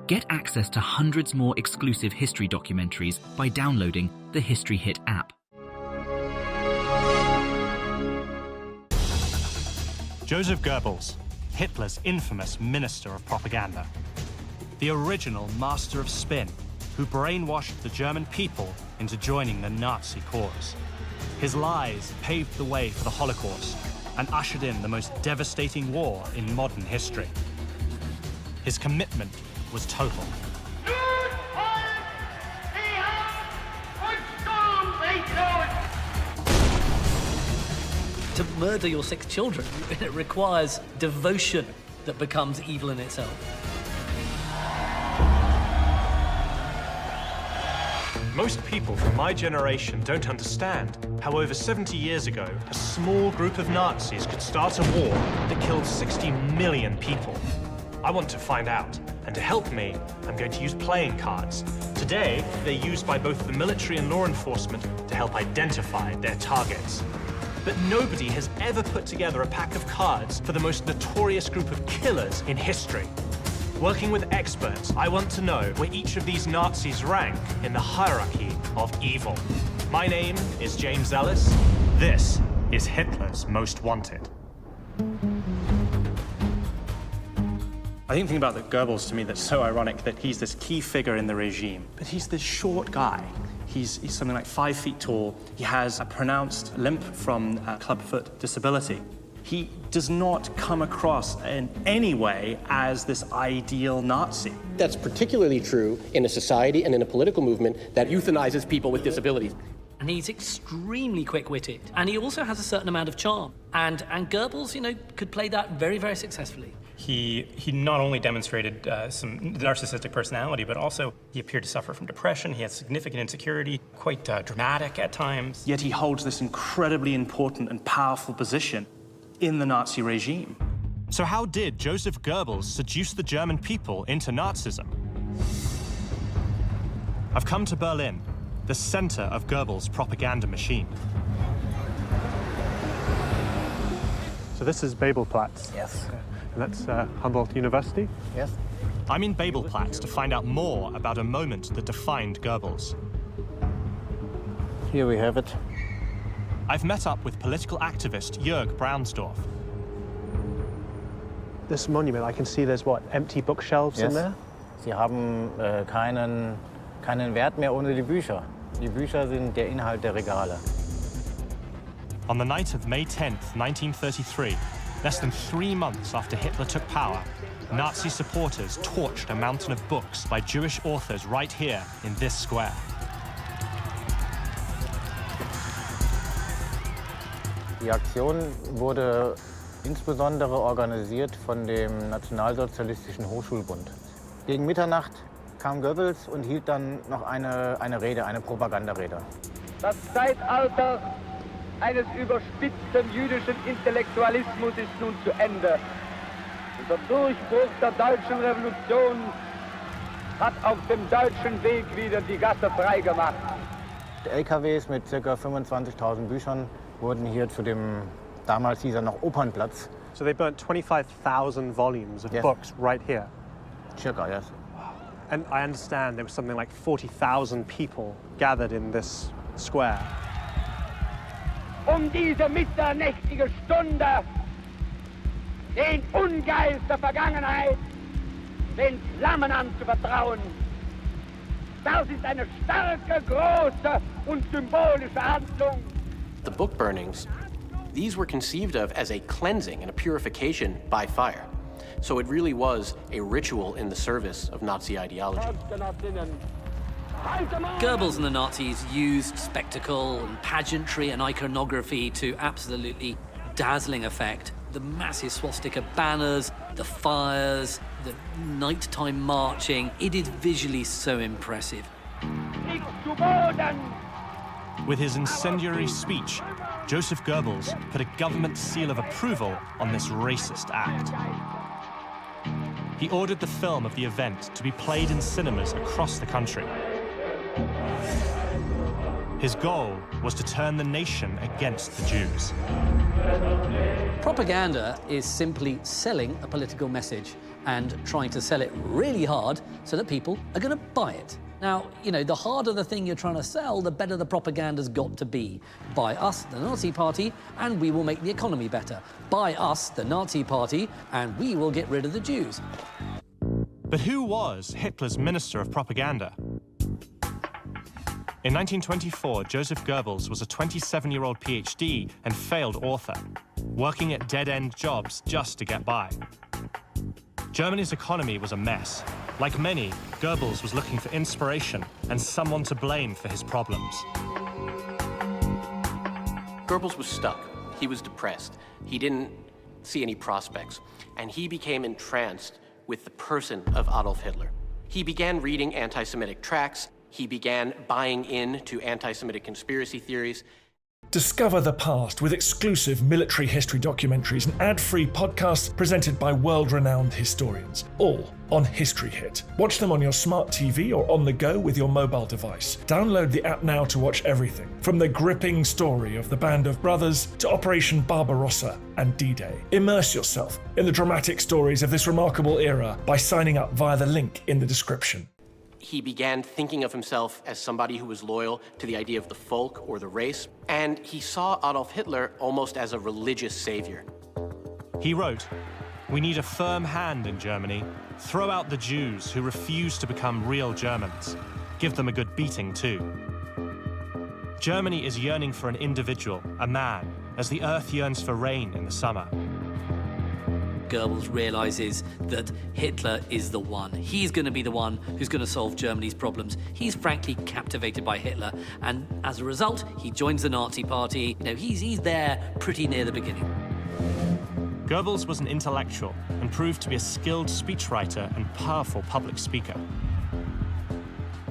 Get access to hundreds more exclusive history documentaries by downloading the History Hit app. Josef Goebbels, Hitler's infamous minister of propaganda. The original master of spin, who brainwashed the German people into joining the Nazi cause. His lies paved the way for the Holocaust and ushered in the most devastating war in modern history. His commitment was total. To murder your 6 children, it requires devotion that becomes evil in itself. Most people from my generation don't understand how over 70 years ago, a small group of Nazis could start a war that killed 60 million people. I want to find out, and to help me, I'm going to use playing cards. Today, they're used by both the military and law enforcement to help identify their targets. But nobody has ever put together a pack of cards for the most notorious group of killers in history. Working with experts, I want to know where each of these Nazis rank in the hierarchy of evil. My name is James Ellis. This is Hitler's Most Wanted. I think the thing about the Goebbels to me that's so ironic that he's this key figure in the regime, but he's this short guy. He's something like 5 feet tall. He has a pronounced limp from a clubfoot disability. He does not come across in any way as this ideal Nazi. That's particularly true in a society and in a political movement that euthanizes people with disabilities. And he's extremely quick-witted. And he also has a certain amount of charm. And Goebbels, you know, could play that very, very successfully. He not only demonstrated some narcissistic personality, but also he appeared to suffer from depression. He had significant insecurity, quite dramatic at times. Yet he holds this incredibly important and powerful position in the Nazi regime. So how did Josef Goebbels seduce the German people into Nazism? I've come to Berlin, the center of Goebbels' propaganda machine. So this is Babelplatz. Yes. And that's Humboldt University. Yes. I'm in Babelplatz to find out more about a moment that defined Goebbels. Here we have it. I've met up with political activist Jörg Braunsdorf. This monument, I can see there's, what, empty bookshelves in there? Sie haben keinen Wert mehr ohne die Bücher. Die Bücher sind der Inhalt der Regale. On the night of May 10th, 1933, less than 3 months after Hitler took power, Nazi supporters torched a mountain of books by Jewish authors right here in this square. Die Aktion wurde insbesondere organisiert von dem Nationalsozialistischen Hochschulbund. Gegen Mitternacht kam Goebbels und hielt dann noch eine Rede, eine Propagandarede. Das Zeitalter eines überspitzten jüdischen Intellektualismus ist nun zu Ende. Der Durchbruch der deutschen Revolution hat auf dem deutschen Weg wieder die Gasse freigemacht. Die LKWs mit ca. 25.000 Büchern wurden hier zu dem, damals hieß er noch Opernplatz. So they burnt 25,000 volumes of books right here? Circa, yes. And I understand there was something like 40,000 people gathered in this square. Diese mitternächtige Stunde, den Ungeist der Vergangenheit, den Flammen anzuvertrauen. Das ist eine starke, große und symbolische Handlung. The book burnings, these were conceived of as a cleansing and a purification by fire. So it really was a ritual in the service of Nazi ideology. Goebbels and the Nazis used spectacle and pageantry and iconography to absolutely dazzling effect. The massive swastika banners, the fires, the nighttime marching, it is visually so impressive. With his incendiary speech, Josef Goebbels put a government seal of approval on this racist act. He ordered the film of the event to be played in cinemas across the country. His goal was to turn the nation against the Jews. Propaganda is simply selling a political message. and trying to sell it really hard so that people are going to buy it. Now, you know, the harder the thing you're trying to sell, the better the propaganda's got to be. Buy us, the Nazi Party, and we will make the economy better. Buy us, the Nazi Party, and we will get rid of the Jews. But who was Hitler's Minister of Propaganda? In 1924, Josef Goebbels was a 27-year-old PhD and failed author, working at dead-end jobs just to get by. Germany's economy was a mess. Like many, Goebbels was looking for inspiration and someone to blame for his problems. Goebbels was stuck. He was depressed. He didn't see any prospects. And he became entranced with the person of Adolf Hitler. He began reading anti-Semitic tracts. He began buying into anti-Semitic conspiracy theories. Discover the past with exclusive military history documentaries and ad-free podcasts presented by world-renowned historians, all on History Hit. Watch them on your smart TV or on the go with your mobile device. Download the app now to watch everything, from the gripping story of the Band of Brothers to Operation Barbarossa and D-Day. Immerse yourself in the dramatic stories of this remarkable era by signing up via the link in the description. He began thinking of himself as somebody who was loyal to the idea of the folk or the race, and he saw Adolf Hitler almost as a religious savior. He wrote, "We need a firm hand in Germany. Throw out the Jews who refuse to become real Germans. Give them a good beating too. Germany is yearning for an individual, a man, as the earth yearns for rain in the summer." Goebbels realizes that Hitler is the one. He's going to be the one who's going to solve Germany's problems. He's frankly captivated by Hitler, and as a result, he joins the Nazi Party. You know, he's there pretty near the beginning. Goebbels was an intellectual and proved to be a skilled speechwriter and powerful public speaker.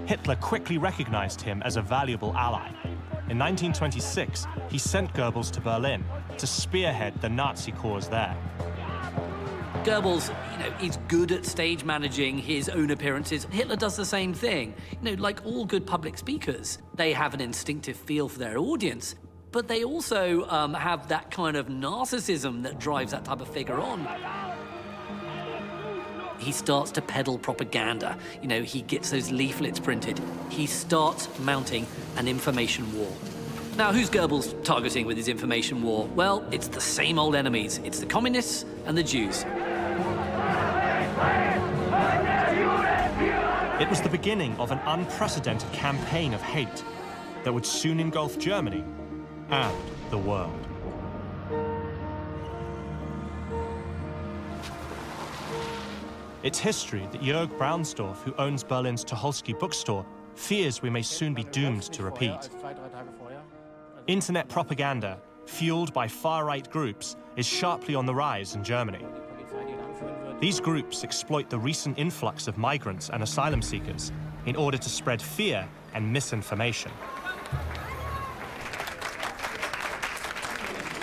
Hitler quickly recognized him as a valuable ally. In 1926, he sent Goebbels to Berlin to spearhead the Nazi cause there. Goebbels, you know, is good at stage managing his own appearances. Hitler does the same thing. You know, like all good public speakers, they have an instinctive feel for their audience, but they also have that kind of narcissism that drives that type of figure on. He starts to peddle propaganda. You know, he gets those leaflets printed. He starts mounting an information war. Now, who's Goebbels targeting with his information war? Well, it's the same old enemies. It's the communists and the Jews. It was the beginning of an unprecedented campaign of hate that would soon engulf Germany and the world. It's history that Jörg Braunsdorf, who owns Berlin's Tucholsky bookstore, fears we may soon be doomed to repeat. Internet propaganda, fueled by far-right groups, is sharply on the rise in Germany. These groups exploit the recent influx of migrants and asylum seekers in order to spread fear and misinformation.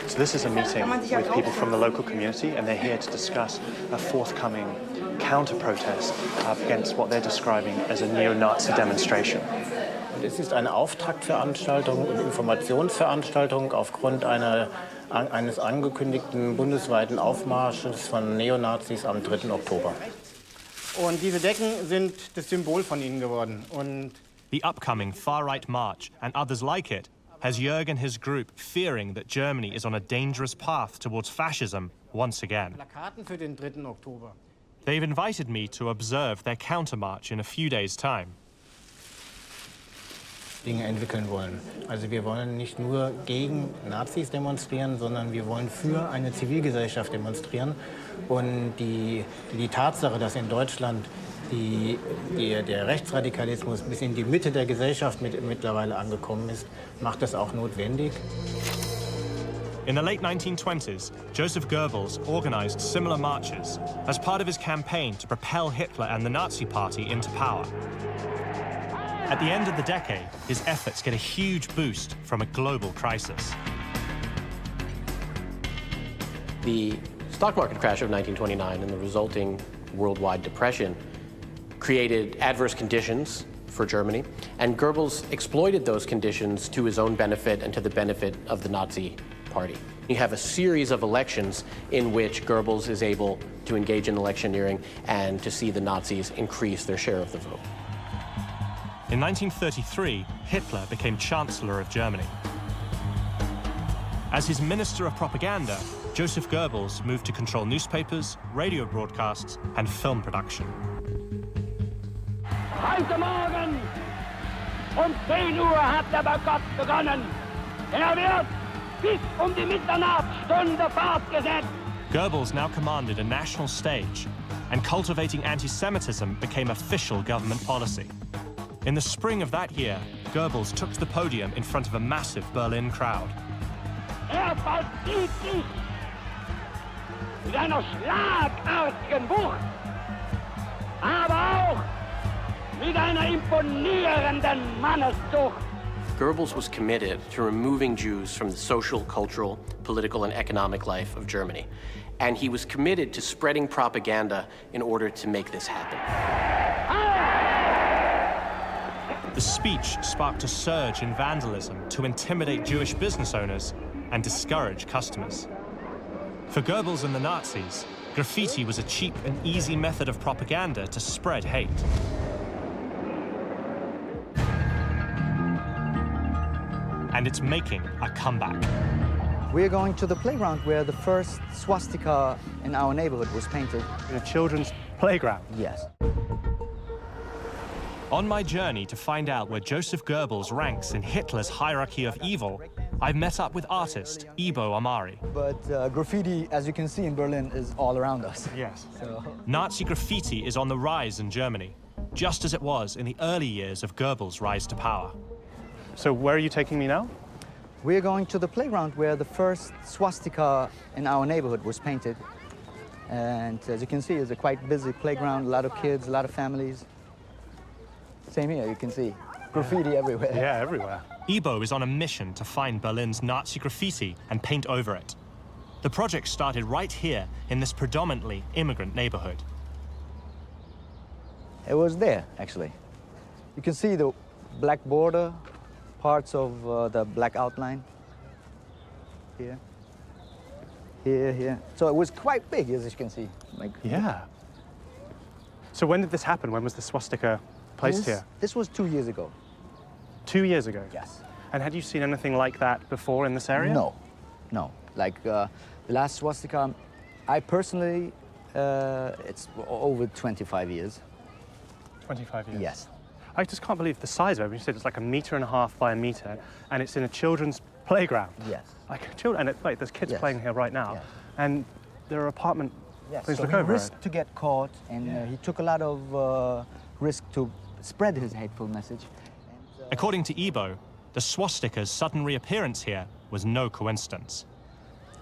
So this is a meeting with people from the local community, and they're here to discuss a forthcoming counter-protest against what they're describing as a neo-Nazi demonstration. Es ist eine Auftaktveranstaltung und Informationsveranstaltung aufgrund eines angekündigten bundesweiten Aufmarsches von Neonazis am 3. Oktober. Und diese Decken sind das Symbol von ihnen geworden. Und the upcoming far-right march and others like it has Jörg and his group fearing that Germany is on a dangerous path towards fascism once again. Plakaten für den 3. Oktober. They've invited me to observe their countermarch in a few days' time. Dinge entwickeln wollen. Also wir wollen nicht nur gegen Nazis demonstrieren, sondern wir wollen für eine Zivilgesellschaft demonstrieren. Und die Tatsache, dass in Deutschland der Rechtsradikalismus bis in die Mitte der Gesellschaft mittlerweile angekommen ist, macht das auch notwendig. In the late 1920s, Josef Goebbels organized similar marches as part of his campaign to propel Hitler and the Nazi Party into power. At the end of the decade, his efforts get a huge boost from a global crisis. The stock market crash of 1929 and the resulting worldwide depression created adverse conditions for Germany, and Goebbels exploited those conditions to his own benefit and to the benefit of the Nazi Party. You have a series of elections in which Goebbels is able to engage in electioneering and to see the Nazis increase their share of the vote. In 1933, Hitler became Chancellor of Germany. As his Minister of Propaganda, Josef Goebbels moved to control newspapers, radio broadcasts, and film production. Heute Morgen um 10 Uhr hat der Boykott begonnen. Wird bis die Mitternachtsstunde fortgesetzt. Goebbels now commanded a national stage, and cultivating anti-Semitism became official government policy. In the spring of that year, Goebbels took to the podium in front of a massive Berlin crowd. Vollzieht sich mit einer schlagartigen Wucht, aber auch mit einer imponierenden Manneszucht. Goebbels was committed to removing Jews from the social, cultural, political, and economic life of Germany. And he was committed to spreading propaganda in order to make this happen. The speech sparked a surge in vandalism to intimidate Jewish business owners and discourage customers. For Goebbels and the Nazis, graffiti was a cheap and easy method of propaganda to spread hate. And it's making a comeback. We're going to the playground where the first swastika in our neighborhood was painted. In a children's playground? Yes. On my journey to find out where Josef Goebbels ranks in Hitler's hierarchy of evil, I've met up with artist Ibo Amari. But graffiti, as you can see in Berlin, is all around us. Yes. Nazi graffiti is on the rise in Germany, just as it was in the early years of Goebbels' rise to power. So where are you taking me now? We're going to the playground where the first swastika in our neighborhood was painted. And as you can see, it's a quite busy playground, a lot of kids, a lot of families. Same here, you can see. Graffiti everywhere. Yeah, everywhere. Ibo is on a mission to find Berlin's Nazi graffiti and paint over it. The project started right here in this predominantly immigrant neighborhood. It was there, actually. You can see the black border, parts of the black outline. Here. Here. So it was quite big, as you can see. Yeah. So when did this happen? When was the swastika placed here? This was 2 years ago. 2 years ago? Yes. And had you seen anything like that before in this area? No. Like the last swastika, I personally, it's over 25 years. 25 years? Yes. I just can't believe the size of it. You said it's like 1.5 meters by 1 meter, and it's in a children's playground. Yes. Like children, and like there's kids playing here right now, Yes. and there are apartment. Yes. Please So look he over risked it. to get caught, and he took a lot of risk to spread his hateful message. According to Ibo, the swastika's sudden reappearance here was no coincidence.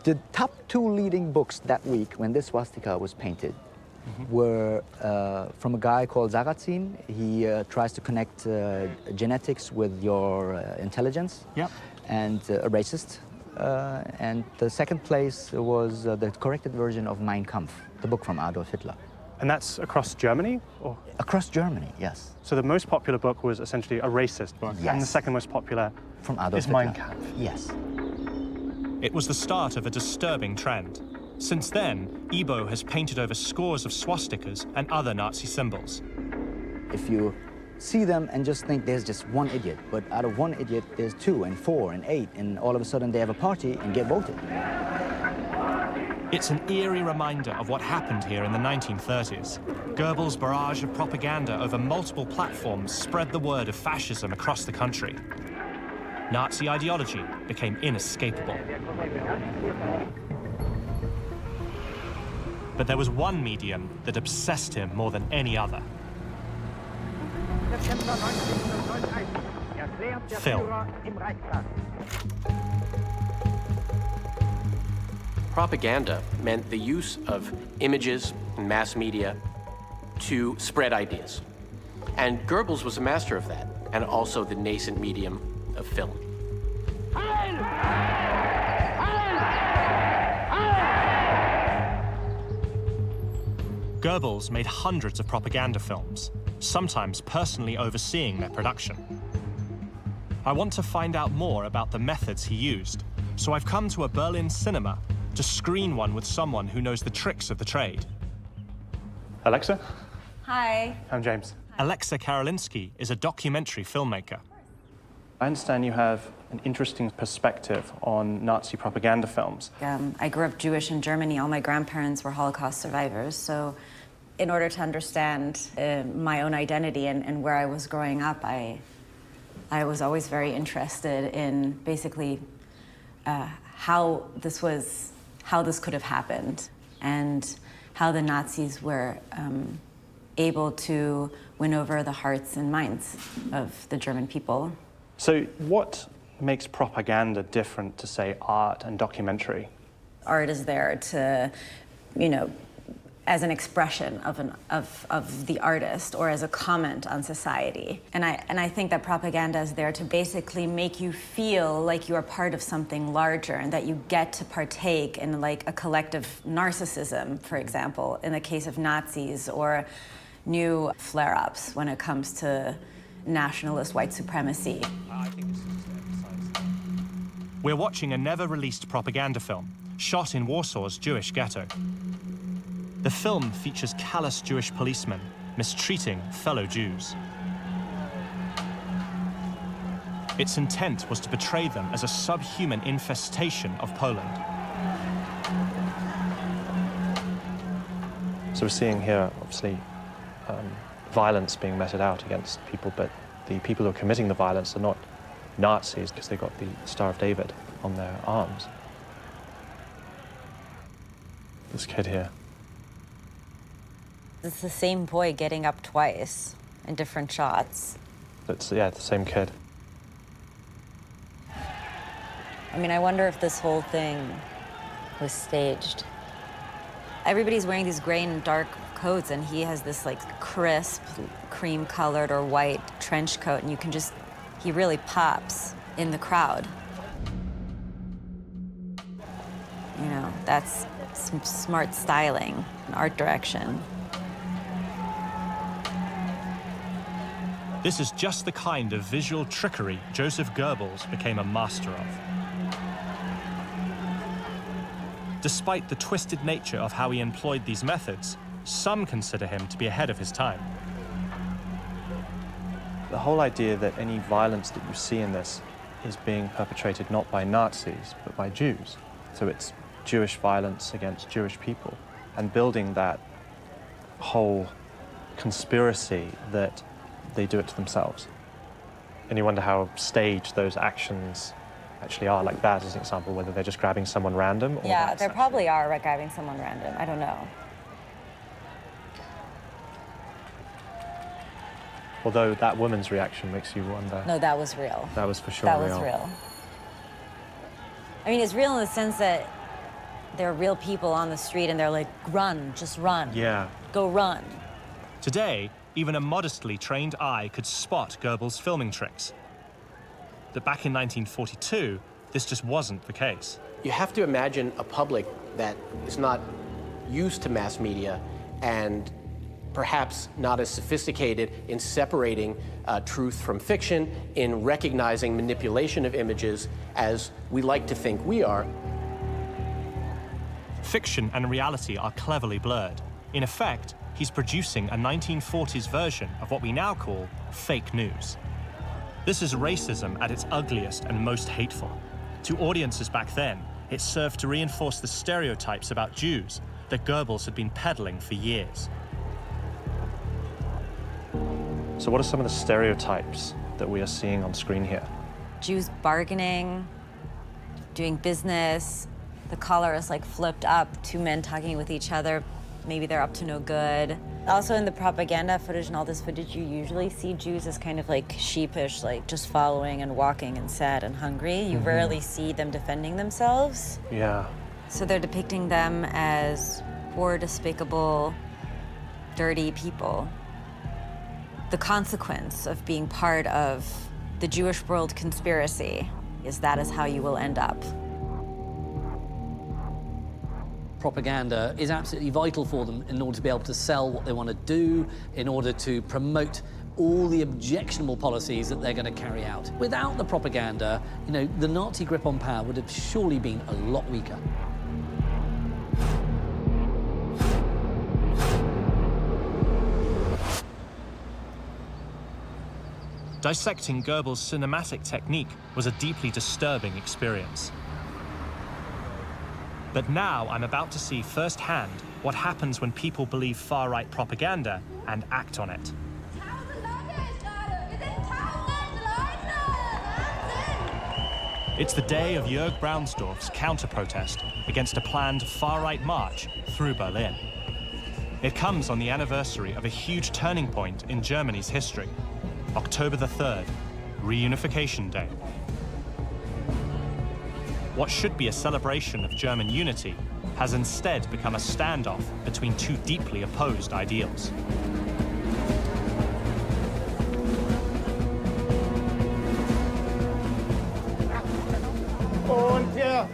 The top 2 leading books that week when this swastika was painted were from a guy called Sarrazin. He tries to connect genetics with your intelligence. Yep. And a racist. And the second place was the corrected version of Mein Kampf, the book from Adolf Hitler. And that's across Germany? Or? Across Germany, yes. So the most popular book was essentially a racist book, Yes. and the second most popular From Adolf is Hitler. Mein Kampf. Yes. It was the start of a disturbing trend. Since then, Ibo has painted over scores of swastikas and other Nazi symbols. If you see them and just think there's just one idiot, but out of one idiot, there's 2 and 4 and 8, and all of a sudden they have a party and get voted. It's an eerie reminder of what happened here in the 1930s. Goebbels' barrage of propaganda over multiple platforms spread the word of fascism across the country. Nazi ideology became inescapable. But there was one medium that obsessed him more than any other. Film. Propaganda meant the use of images and mass media to spread ideas. And Goebbels was a master of that, and also the nascent medium of film. Goebbels made hundreds of propaganda films, sometimes personally overseeing their production. I want to find out more about the methods he used, So I've come to a Berlin cinema to screen one with someone who knows the tricks of the trade. Alexa? Hi. I'm James. Alexa Karolinski is a documentary filmmaker. I understand you have an interesting perspective on Nazi propaganda films. I grew up Jewish in Germany. All my grandparents were Holocaust survivors. So in order to understand my own identity and where I was growing up, I was always very interested in basically how this could have happened and how the Nazis were able to win over the hearts and minds of the German people. So what makes propaganda different to, say, art and documentary? Art is there to, as an expression of the artist or as a comment on society. And I think that propaganda is there to basically make you feel like you are part of something larger and that you get to partake in like a collective narcissism, for example, in the case of Nazis, or new flare-ups when it comes to nationalist white supremacy. We're watching a never-released propaganda film shot in Warsaw's Jewish ghetto. The film features callous Jewish policemen mistreating fellow Jews. Its intent was to portray them as a subhuman infestation of Poland. So we're seeing here, obviously, violence being meted out against people, but the people who are committing the violence are not Nazis because they got the Star of David on their arms. This kid here. It's the same boy getting up twice in different shots. It's, yeah, the same kid. I mean, I wonder if this whole thing was staged. Everybody's wearing these gray and dark coats, and he has this like crisp, cream-colored or white trench coat, and he really pops in the crowd. That's some smart styling and art direction. This is just the kind of visual trickery Josef Goebbels became a master of. Despite the twisted nature of how he employed these methods, some consider him to be ahead of his time. The whole idea that any violence that you see in this is being perpetrated not by Nazis, but by Jews. So it's Jewish violence against Jewish people, and building that whole conspiracy that they do it to themselves. And you wonder how staged those actions actually are, like that as an example, whether they're just grabbing someone random or Yeah, they probably are grabbing someone random. I don't know. Although that woman's reaction makes you wonder. No, that was real. That was for sure real. That was real. I mean, it's real in the sense that there are real people on the street and they're like, run, just run. Yeah. Go run. Today, even a modestly trained eye could spot Goebbels' filming tricks. But back in 1942, this just wasn't the case. You have to imagine a public that is not used to mass media and perhaps not as sophisticated in separating truth from fiction, in recognizing manipulation of images as we like to think we are. Fiction and reality are cleverly blurred. In effect, he's producing a 1940s version of what we now call fake news. This is racism at its ugliest and most hateful. To audiences back then, it served to reinforce the stereotypes about Jews that Goebbels had been peddling for years. So what are some of the stereotypes that we are seeing on screen here? Jews bargaining, doing business. The collar is like flipped up, two men talking with each other. Maybe they're up to no good. Also in the propaganda footage and all this footage, you usually see Jews as kind of like sheepish, like just following and walking and sad and hungry. You rarely see them defending themselves. Yeah. So they're depicting them as poor, despicable, dirty people. The consequence of being part of the Jewish world conspiracy is that is how you will end up. Propaganda is absolutely vital for them in order to be able to sell what they want to do, in order to promote all the objectionable policies that they're going to carry out. Without the propaganda, you know, the Nazi grip on power would have surely been a lot weaker. Dissecting Goebbels' cinematic technique was a deeply disturbing experience. But now I'm about to see firsthand what happens when people believe far-right propaganda and act on it. It's the day of Jörg Braunsdorf's counter-protest against a planned far-right march through Berlin. It comes on the anniversary of a huge turning point in Germany's history, October the 3rd, Reunification Day. What should be a celebration of German unity has instead become a standoff between two deeply opposed ideals. Und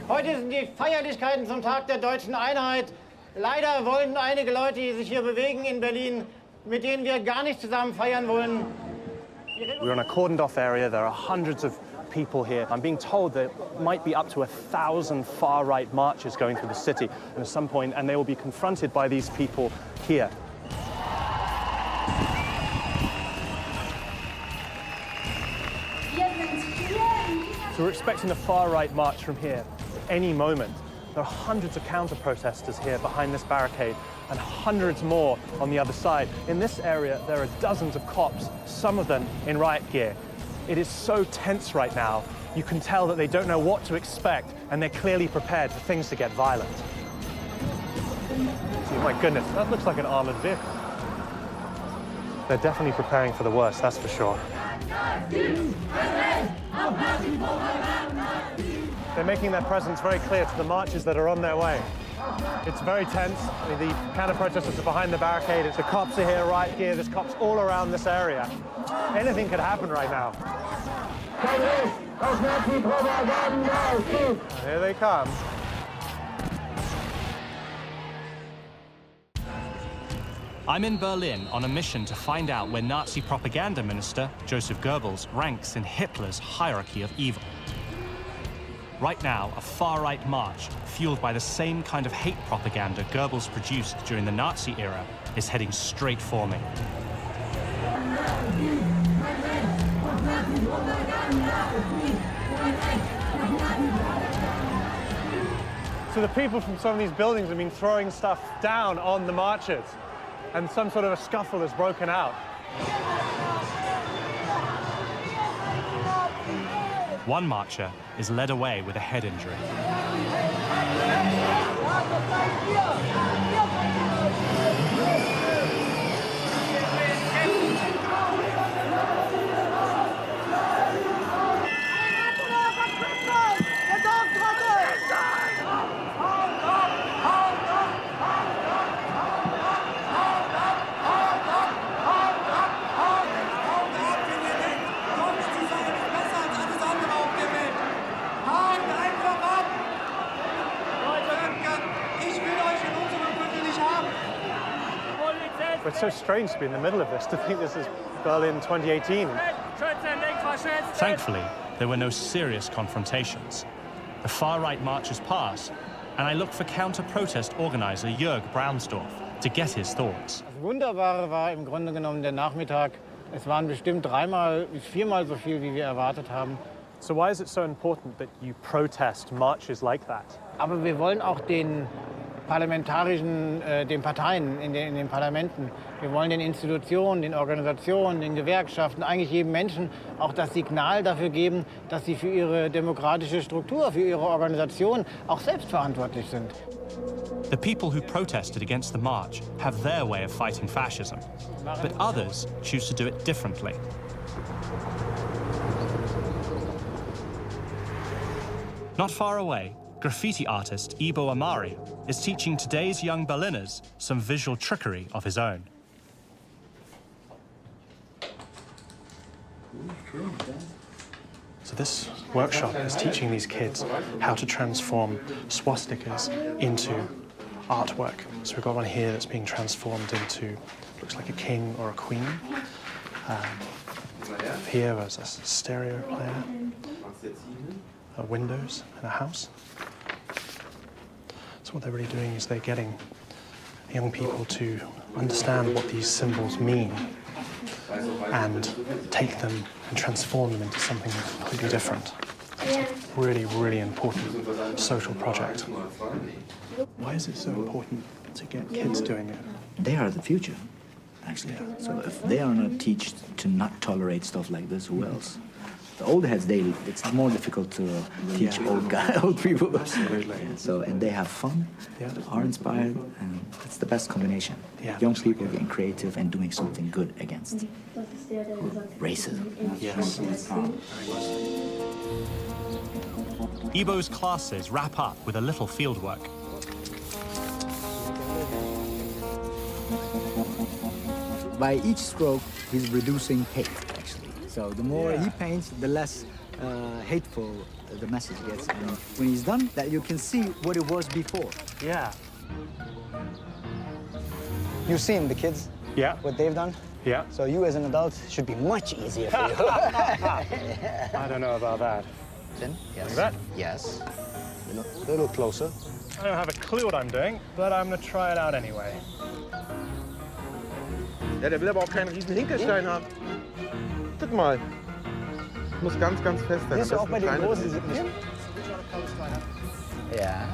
heute sind die Feierlichkeiten zum Tag der deutschen Einheit. Leider wollen einige Leute, die sich hier bewegen in Berlin, mit denen wir gar nicht zusammen feiern wollen. We're in a cordoned-off area. There are hundreds of people here. I'm being told there might be up to 1,000 far-right marches going through the city at some point, and they will be confronted by these people here. So we're expecting a far-right march from here any moment. There are hundreds of counter-protesters here behind this barricade and hundreds more on the other side. In this area, there are dozens of cops, some of them in riot gear. It is so tense right now. You can tell that they don't know what to expect, and they're clearly prepared for things to get violent. Oh my goodness, that looks like an armored vehicle. They're definitely preparing for the worst, that's for sure. They're making their presence very clear to the marchers that are on their way. It's very tense. The counter-protesters are behind the barricade. The cops are here, riot gear. There's cops all around this area. Anything could happen right now. Here they come. I'm in Berlin on a mission to find out where Nazi propaganda minister Josef Goebbels ranks in Hitler's hierarchy of evil. Right now, a far-right march, fueled by the same kind of hate propaganda Goebbels produced during the Nazi era, is heading straight for me. So the people from some of these buildings have been throwing stuff down on the marchers, and some sort of a scuffle has broken out. One marcher is led away with a head injury. It's so strange to be in the middle of this, to think this is Berlin 2018. Thankfully, there were no serious confrontations. The far-right marches pass, and I look for counter-protest organizer Jörg Braunsdorf to get his thoughts. Das Wunderbare war im Grunde genommen der Nachmittag. Es waren bestimmt 3-mal bis 4-mal so viel, wie wir erwartet haben. So why is it so important that you protest marches like that? Aber wir wollen auch den parlamentarischen, den Parteien in den Parlamenten, wir wollen den Institutionen, den Organisationen, den Gewerkschaften, eigentlich jedem Menschen auch das Signal dafür geben, dass sie für ihre demokratische Struktur, für ihre Organisation auch selbst verantwortlich sind. The people who protested against the march have their way of fighting fascism, but others choose to do it differently. Not far away, graffiti artist Ibo Amari is teaching today's young Berliners some visual trickery of his own. So this workshop is teaching these kids how to transform swastikas into artwork. So we've got one here that's being transformed into, looks like a king or a queen. Here is a stereo player, windows in a house. So what they're really doing is they're getting young people to understand what these symbols mean and take them and transform them into something completely different. It's a really, really important social project. Why is it so important to get kids doing it? They are the future, actually. So if they are not taught to not tolerate stuff like this, who else? The old heads, it's more difficult to teach old people. Absolutely. So, and they have fun, are inspired, and it's the best combination. Yeah, Young people being creative and doing something good against racism. Yes. Ibo's classes wrap up with a little fieldwork. By each stroke, he's reducing hate, actually. So the more he paints, the less hateful the message gets. And when he's done, that you can see what it was before. Yeah. You've seen the kids? Yeah. What they've done? Yeah. So you as an adult should be much easier for you. I don't know about that. Then, yes. Like that? Yes. A little closer. I don't have a clue what I'm doing, but I'm going to try it out anyway. Ja, der will aber auch keinen riesen Hinkelstein haben. Guck mal. Muss ganz, ganz fest sein. Siehst du auch bei den großen sind nicht. Yeah.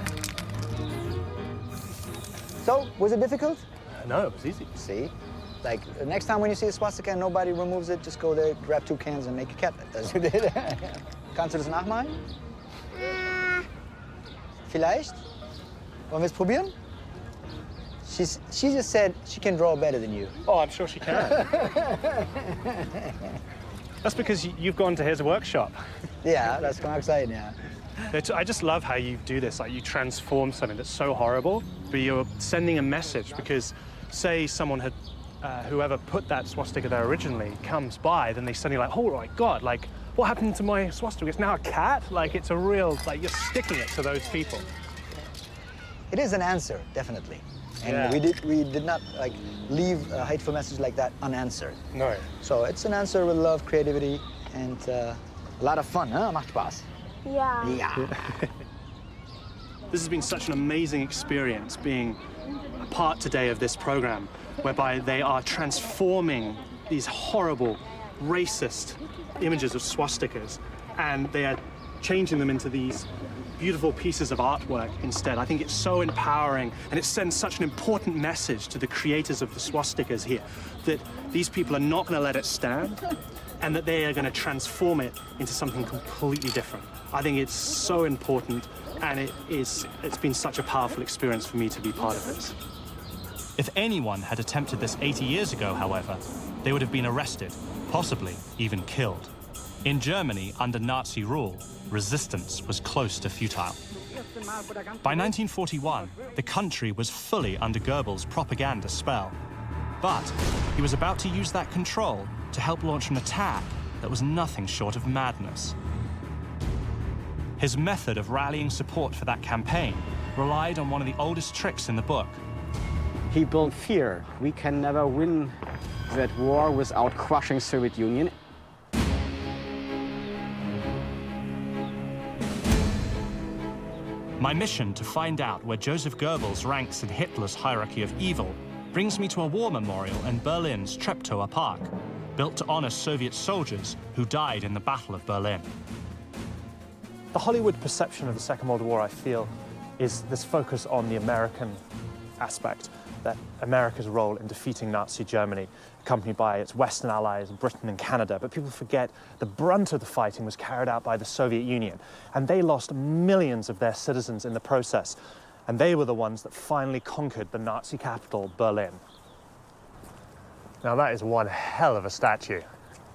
So, was it difficult? No, it was easy. See? Like, the next time when you see a swastika and nobody removes it, just go there, grab 2 cans and make a cat as you did. Kannst du das nachmalen? Vielleicht? Wollen wir es probieren? She just said she can draw better than you. Oh, I'm sure she can. That's because you've gone to his workshop. Yeah, das kann auch sein, yeah. I just love how you do this. Like, you transform something that's so horrible, but you're sending a message because, say, someone had, whoever put that swastika there originally comes by, then they suddenly like, oh my God, like, what happened to my swastika? It's now a cat? Like, it's a real, like, you're sticking it to those people. It is an answer, definitely. And yeah. we did not like leave a hateful message like that unanswered. No. So it's an answer with love, creativity, and a lot of fun, huh? Macht Spaß. Yeah. Yeah. This has been such an amazing experience being a part today of this program, whereby they are transforming these horrible, racist images of swastikas, and they are changing them into these beautiful pieces of artwork instead. I think it's so empowering, and it sends such an important message to the creators of the swastikas here, that these people are not going to let it stand, and that they are going to transform it into something completely different. I think it's so important, and it's been such a powerful experience for me to be part of this. If anyone had attempted this 80 years ago, however, they would have been arrested, possibly even killed. In Germany, under Nazi rule, resistance was close to futile. By 1941, the country was fully under Goebbels' propaganda spell. But he was about to use that control to help launch an attack that was nothing short of madness. His method of rallying support for that campaign relied on one of the oldest tricks in the book. He built fear. We can never win that war without crushing Soviet Union. My mission to find out where Josef Goebbels ranks in Hitler's hierarchy of evil brings me to a war memorial in Berlin's Treptower Park, built to honor Soviet soldiers who died in the Battle of Berlin. The Hollywood perception of the Second World War, I feel, is this focus on the American aspect, that America's role in defeating Nazi Germany, accompanied by its Western allies, Britain and Canada. But people forget the brunt of the fighting was carried out by the Soviet Union, and they lost millions of their citizens in the process. And they were the ones that finally conquered the Nazi capital, Berlin. Now that is one hell of a statue.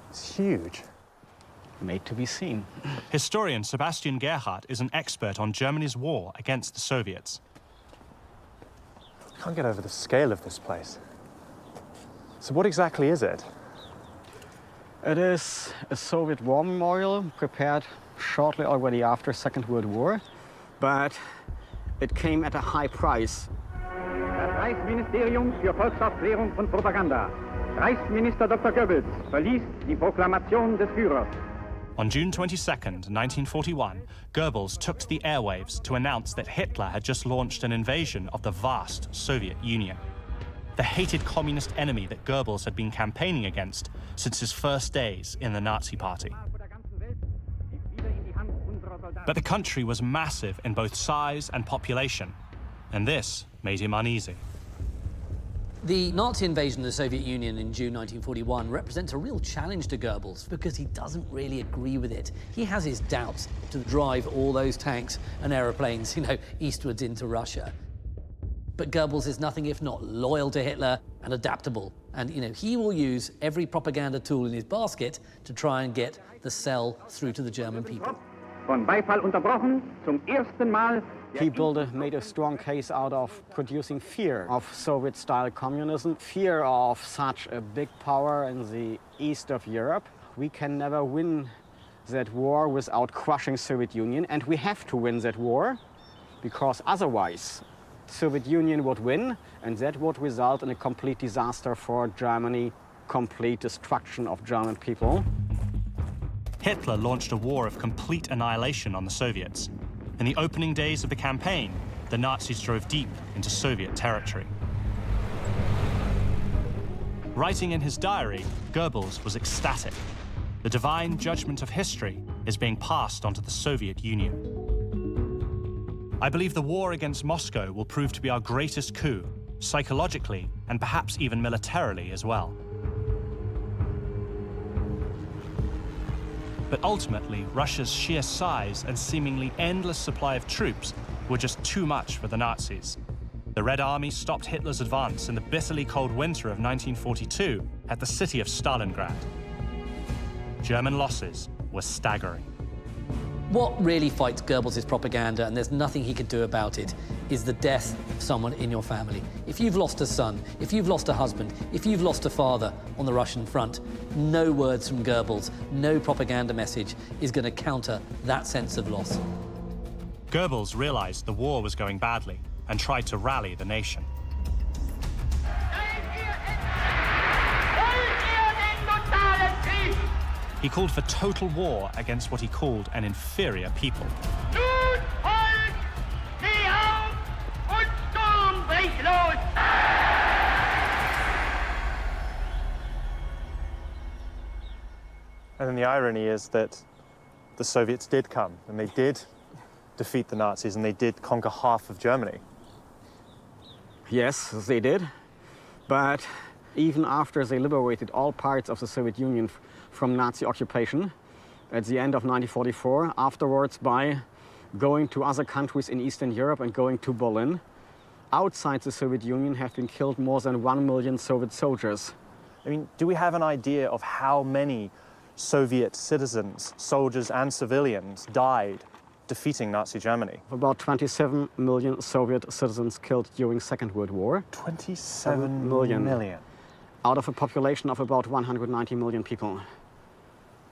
It's huge. Made to be seen. Historian Sebastian Gerhardt is an expert on Germany's war against the Soviets. I can't get over the scale of this place. So what exactly is it? It is a Soviet war memorial prepared shortly already after Second World War, but it came at a high price. Das Reichsministerium für Volksaufklärung und Propaganda Reichsminister Dr. Goebbels verließ die Proklamation des Führers. On June 22nd, 1941, Goebbels took to the airwaves to announce that Hitler had just launched an invasion of the vast Soviet Union, the hated communist enemy that Goebbels had been campaigning against since his first days in the Nazi Party. But the country was massive in both size and population, and this made him uneasy. The Nazi invasion of the Soviet Union in June 1941 represents a real challenge to Goebbels because he doesn't really agree with it. He has his doubts to drive all those tanks and aeroplanes, eastwards into Russia. But Goebbels is nothing if not loyal to Hitler and adaptable. And, he will use every propaganda tool in his basket to try and get the sell through to the German people. Von Beifall unterbrochen, zum ersten Mal. He made a strong case out of producing fear of Soviet-style communism, fear of such a big power in the east of Europe. We can never win that war without crushing Soviet Union, and we have to win that war, because otherwise Soviet Union would win, and that would result in a complete disaster for Germany, complete destruction of German people. Hitler launched a war of complete annihilation on the Soviets. In the opening days of the campaign, the Nazis drove deep into Soviet territory. Writing in his diary, Goebbels was ecstatic. The divine judgment of history is being passed onto the Soviet Union. I believe the war against Moscow will prove to be our greatest coup, psychologically and perhaps even militarily as well. But ultimately, Russia's sheer size and seemingly endless supply of troops were just too much for the Nazis. The Red Army stopped Hitler's advance in the bitterly cold winter of 1942 at the city of Stalingrad. German losses were staggering. What really fights Goebbels' propaganda, and there's nothing he could do about it, is the death of someone in your family. If you've lost a son, if you've lost a husband, if you've lost a father on the Russian front, no words from Goebbels, no propaganda message is going to counter that sense of loss. Goebbels realized the war was going badly and tried to rally the nation. He called for total war against what he called an inferior people. And then the irony is that the Soviets did come, and they did defeat the Nazis, and they did conquer half of Germany. Yes, they did. But even after they liberated all parts of the Soviet Union from Nazi occupation, at the end of 1944, afterwards by going to other countries in Eastern Europe and going to Berlin, outside the Soviet Union have been killed more than 1 million Soviet soldiers. I mean, do we have an idea of how many Soviet citizens, soldiers and civilians, died defeating Nazi Germany? About 27 million Soviet citizens killed during Second World War. 27 million? Out of a population of about 190 million people.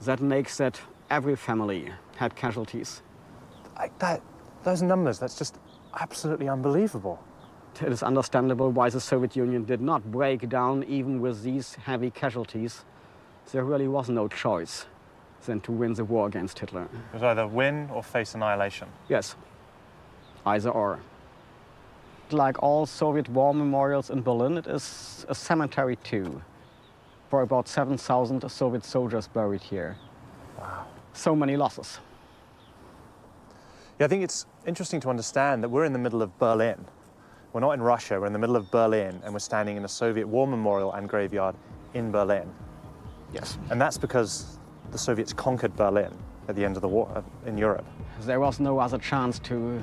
That makes that every family had casualties. Those numbers, that's just absolutely unbelievable. It is understandable why the Soviet Union did not break down even with these heavy casualties. There really was no choice than to win the war against Hitler. It was either win or face annihilation. Yes, either or. Like all Soviet war memorials in Berlin, it is a cemetery too, for about 7,000 Soviet soldiers buried here. Wow. So many losses. Yeah, I think it's interesting to understand that we're in the middle of Berlin. We're not in Russia, we're in the middle of Berlin, and we're standing in a Soviet war memorial and graveyard in Berlin. Yes. And that's because the Soviets conquered Berlin at the end of the war in Europe. There was no other chance to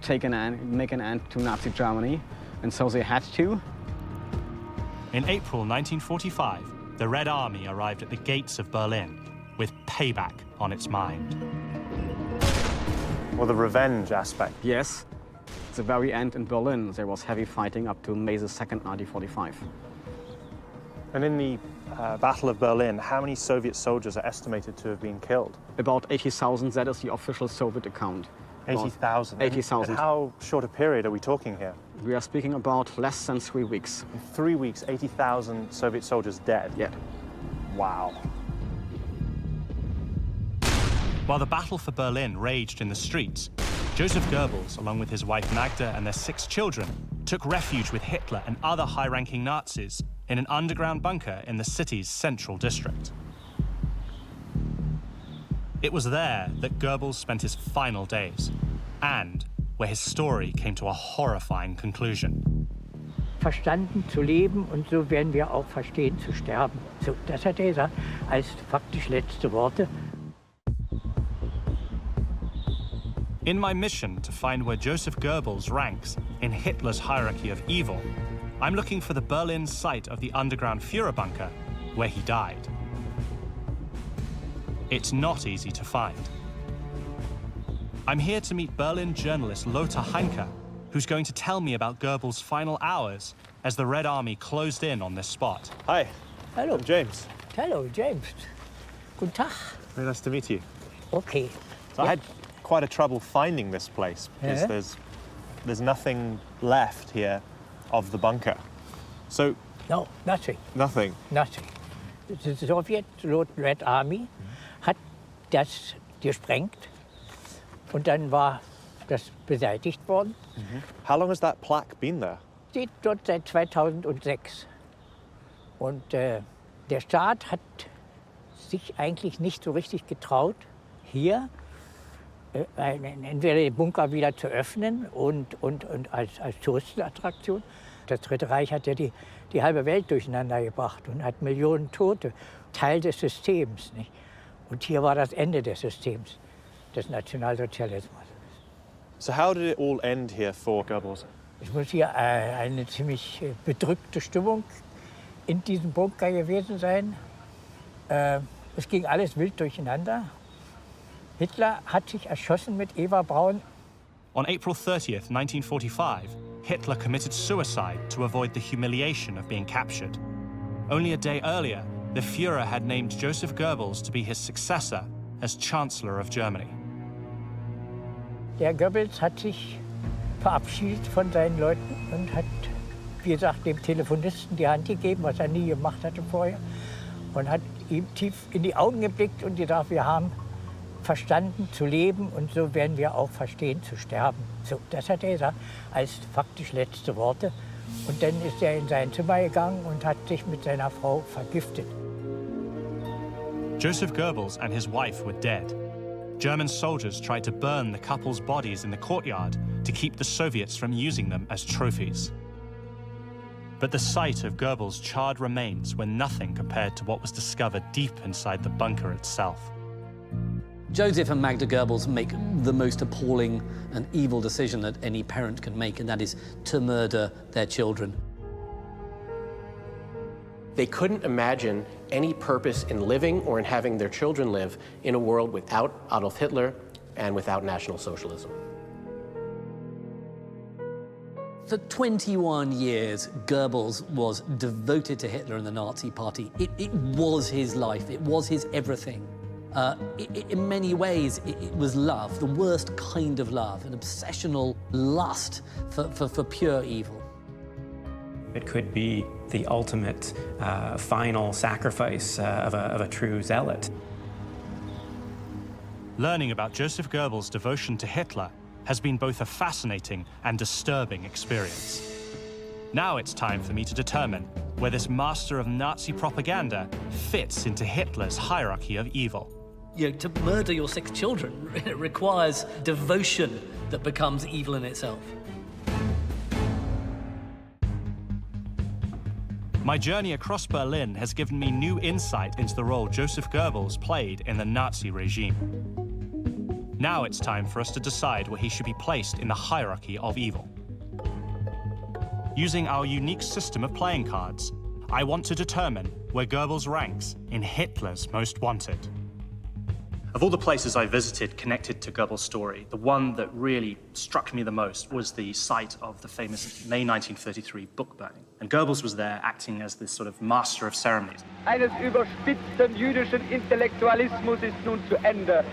make an end to Nazi Germany, and so they had to. In April 1945, the Red Army arrived at the gates of Berlin with payback on its mind. Well, the revenge aspect. Yes. At the very end in Berlin, there was heavy fighting up to May the 2nd, 1945. And in the Battle of Berlin, how many Soviet soldiers are estimated to have been killed? About 80,000, that is the official Soviet account. 80,000? 80,000. How short a period are we talking here? We are speaking about less than 3 weeks. In 3 weeks, 80,000 Soviet soldiers dead? Yeah. Wow. While the battle for Berlin raged in the streets, Josef Goebbels, along with his wife Magda and their 6 children, took refuge with Hitler and other high-ranking Nazis in an underground bunker in the city's central district. It was there that Goebbels spent his final days, and where his story came to a horrifying conclusion. Verstanden zu leben und so werden wir auch verstehen zu sterben. So, das hat er gesagt als faktisch letzte Worte. In my mission to find where Josef Goebbels ranks in Hitler's hierarchy of evil, I'm looking for the Berlin site of the underground Führer bunker where he died. It's not easy to find. I'm here to meet Berlin journalist Lothar Heinke, who's going to tell me about Goebbels' final hours as the Red Army closed in on this spot. Hi. Hello. I'm James. Hello, James. Guten Tag. Very nice to meet you. Okay. So I had quite a trouble finding this place because there's nothing left here of the bunker. So no, nothing. Nothing. Nothing. The Soviet Red Army hat das gesprengt und dann war das beseitigt worden. How long has that plaque been there? Steht dort seit 2006. Und der Staat hat sich eigentlich nicht so richtig getraut, hier entweder den Bunker wieder zu öffnen und als Touristenattraktion. Das Dritte Reich hat ja die halbe Welt durcheinander gebracht und hat Millionen Tote, Teil des Systems. Nicht? Und hier war das Ende des Systems, des Nationalsozialismus. So how did it all end here for Goebbels? Es muss hier eine ziemlich bedrückte Stimmung in diesem Bunker gewesen sein. Es ging alles wild durcheinander. Hitler hat sich erschossen mit Eva Braun. On April 30th, 1945, Hitler committed suicide to avoid the humiliation of being captured. Only a day earlier, the Führer had named Josef Goebbels to be his successor as Chancellor of Germany. Der Goebbels hat sich verabschiedet von seinen Leuten und hat, wie gesagt, dem Telefonisten die Hand gegeben, was er nie gemacht hatte vorher, und hat ihm tief in die Augen geblickt und gesagt, wir haben verstanden zu leben und so werden wir auch verstehen zu sterben. So, das hat er gesagt als faktisch letzte Worte. Und dann ist er in sein Zimmer gegangen und hat sich mit seiner Frau vergiftet. Josef Goebbels and his wife were dead. German soldiers tried to burn the couple's bodies in the courtyard to keep the Soviets from using them as trophies. But the sight of Goebbels' charred remains were nothing compared to what was discovered deep inside the bunker itself. Josef and Magda Goebbels make the most appalling and evil decision that any parent can make, and that is to murder their children. They couldn't imagine any purpose in living or in having their children live in a world without Adolf Hitler and without National Socialism. For 21 years, Goebbels was devoted to Hitler and the Nazi Party. It was his life, it was his everything. In many ways, it was love, the worst kind of love, an obsessional lust for pure evil. It could be the ultimate final sacrifice of a true zealot. Learning about Josef Goebbels' devotion to Hitler has been both a fascinating and disturbing experience. Now it's time for me to determine where this master of Nazi propaganda fits into Hitler's hierarchy of evil. You know, to murder your 6 children requires devotion that becomes evil in itself. My journey across Berlin has given me new insight into the role Josef Goebbels played in the Nazi regime. Now it's time for us to decide where he should be placed in the hierarchy of evil. Using our unique system of playing cards, I want to determine where Goebbels ranks in Hitler's Most Wanted. Of all the places I visited connected to Goebbels' story, the one that really struck me the most was the site of the famous May 1933 book burning. And Goebbels was there acting as this sort of master of ceremonies. Eines überspitzten jüdischen Intellektualismus ist nun zu Ende.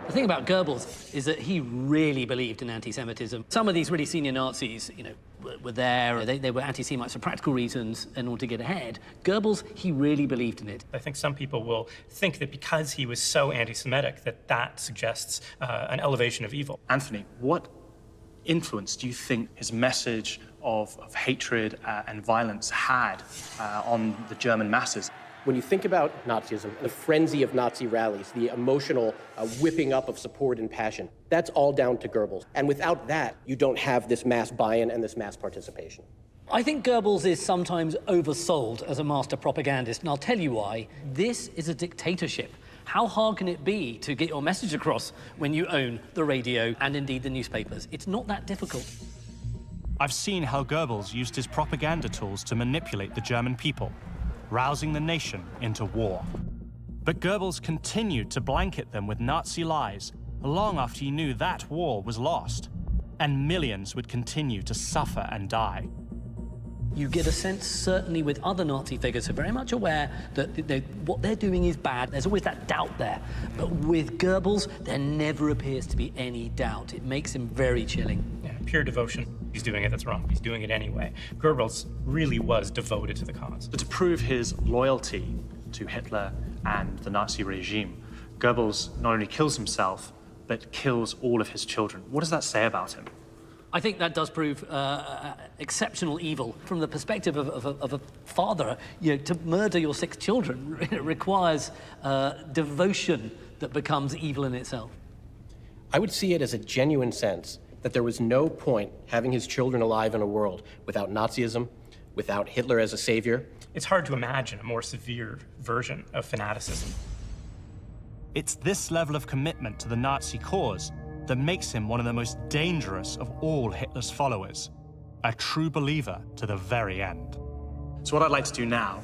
The thing about Goebbels is that he really believed in anti-Semitism. Some of these really senior Nazis, you know, were there. They were anti-Semites for practical reasons in order to get ahead. Goebbels, he really believed in it. I think some people will think that because he was so anti-Semitic that suggests an elevation of evil. Anthony, what influence do you think his message of hatred and violence had on the German masses? When you think about Nazism, the frenzy of Nazi rallies, the emotional whipping up of support and passion, that's all down to Goebbels. And without that, you don't have this mass buy-in and this mass participation. I think Goebbels is sometimes oversold as a master propagandist, and I'll tell you why. This is a dictatorship. How hard can it be to get your message across when you own the radio and indeed the newspapers? It's not that difficult. I've seen how Goebbels used his propaganda tools to manipulate the German people, rousing the nation into war. But Goebbels continued to blanket them with Nazi lies long after he knew that war was lost, and millions would continue to suffer and die. You get a sense, certainly with other Nazi figures who are very much aware that what they're doing is bad. There's always that doubt there. But with Goebbels, there never appears to be any doubt. It makes him very chilling. Yeah, pure devotion. He's doing it, that's wrong. He's doing it anyway. Goebbels really was devoted to the cause. But to prove his loyalty to Hitler and the Nazi regime, Goebbels not only kills himself, but kills all of his children. What does that say about him? I think that does prove exceptional evil. From the perspective of a father, to murder your 6 children requires devotion that becomes evil in itself. I would see it as a genuine sense that there was no point having his children alive in a world without Nazism, without Hitler as a savior. It's hard to imagine a more severe version of fanaticism. It's this level of commitment to the Nazi cause that makes him one of the most dangerous of all Hitler's followers, a true believer to the very end. So what I'd like to do now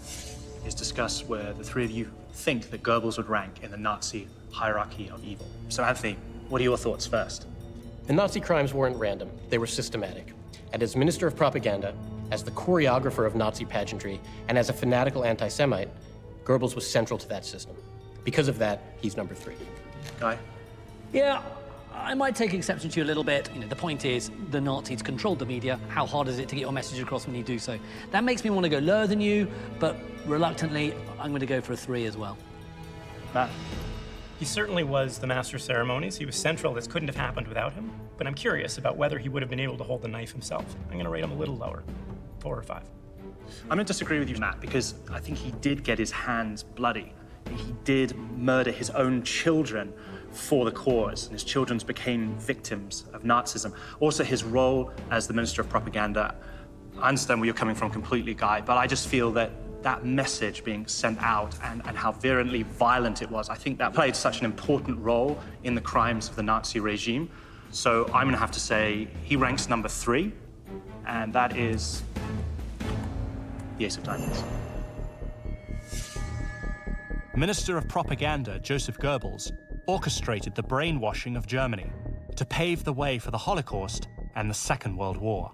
is discuss where the three of you think that Goebbels would rank in the Nazi hierarchy of evil. So Anthony, what are your thoughts first? The Nazi crimes weren't random, they were systematic. And as Minister of Propaganda, as the choreographer of Nazi pageantry, and as a fanatical anti-Semite, Goebbels was central to that system. Because of that, he's number 3. Guy? Yeah, I might take exception to you a little bit. The point is, the Nazis controlled the media. How hard is it to get your message across when you do so? That makes me want to go lower than you, but reluctantly, I'm going to go for a 3 as well. Matt? He certainly was the master of ceremonies. He was central. This couldn't have happened without him. But I'm curious about whether he would have been able to hold the knife himself. I'm going to rate him a little lower, 4 or 5. I'm going to disagree with you, Matt, because I think he did get his hands bloody. He did murder his own children for the cause, and his children became victims of Nazism. Also, his role as the Minister of Propaganda, I understand where you're coming from completely, Guy, but I just feel that that message being sent out and how virulently violent it was, I think that played such an important role in the crimes of the Nazi regime. So I'm going to have to say he ranks number 3, and that is the Ace of Diamonds. Minister of Propaganda Josef Goebbels orchestrated the brainwashing of Germany to pave the way for the Holocaust and the Second World War.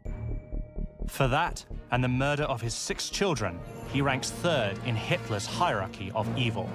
For that and the murder of his 6 children, he ranks 3rd in Hitler's hierarchy of evil.